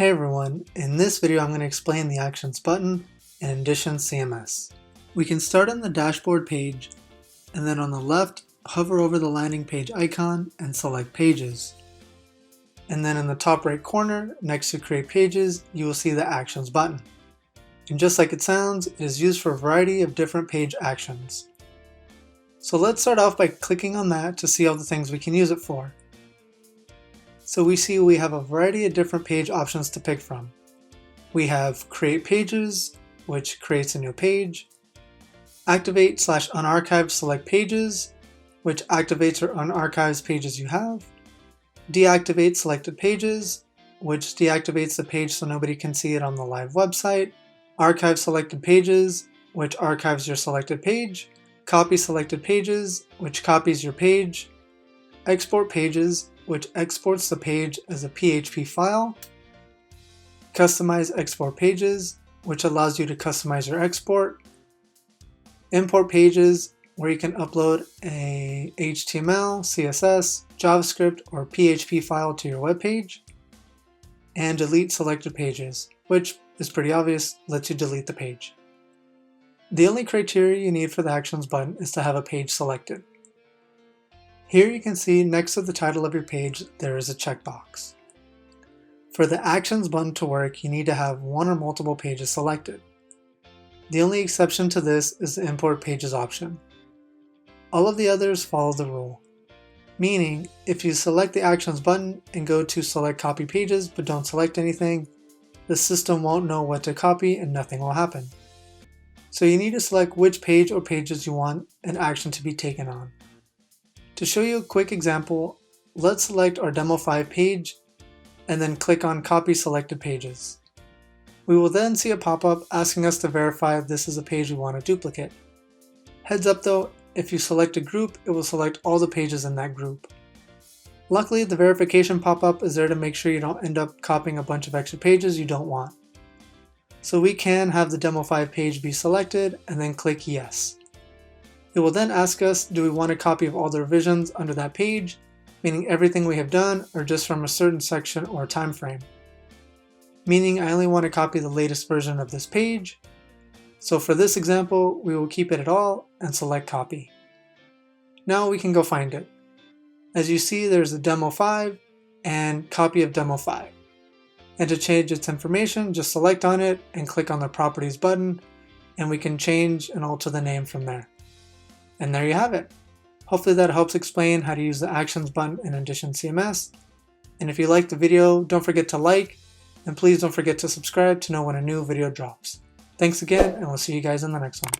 Hey everyone, in this video I'm going to explain the Actions button in Indition CMS. We can start on the dashboard page, and then on the left, hover over the landing page icon and select Pages. And then in the top right corner, next to Create Pages, you will see the Actions button. And just like it sounds, it is used for a variety of different page actions. So let's start off by clicking on that to see all the things we can use it for. So we see we have a variety of different page options to pick from. We have Create Pages, which creates a new page. Activate/unarchive select pages, which activates or unarchives pages you have. Deactivate selected pages, which deactivates the page so nobody can see it on the live website. Archive selected pages, which archives your selected page. Copy selected pages, which copies your page. Export pages, which exports the page as a PHP file. Customize export pages, which allows you to customize your export. Import pages, where you can upload a HTML, CSS, JavaScript, or PHP file to your web page. And delete selected pages, which is pretty obvious, lets you delete the page. The only criteria you need for the Actions button is to have a page selected. Here you can see next to the title of your page there is a checkbox. For the Actions button to work, you need to have one or multiple pages selected. The only exception to this is the Import Pages option. All of the others follow the rule, meaning if you select the Actions button and go to select copy pages but don't select anything, the system won't know what to copy and nothing will happen. So you need to select which page or pages you want an action to be taken on. To show you a quick example, let's select our Demo 5 page and then click on Copy Selected Pages. We will then see a pop-up asking us to verify if this is a page we want to duplicate. Heads up though, if you select a group, it will select all the pages in that group. Luckily, the verification pop-up is there to make sure you don't end up copying a bunch of extra pages you don't want. So we can have the Demo 5 page be selected and then click Yes. It will then ask us, do we want a copy of all the revisions under that page, meaning everything we have done or just from a certain section or time frame. Meaning I only want to copy the latest version of this page. So for this example, we will keep it at all and select copy. Now we can go find it. As you see, there's a Demo 5 and copy of Demo 5. And to change its information, just select on it and click on the Properties button, and we can change and alter the name from there. And there you have it. Hopefully that helps explain how to use the Actions button in Indition CMS. And if you liked the video, don't forget to like, and please don't forget to subscribe to know when a new video drops. Thanks again, and we'll see you guys in the next one.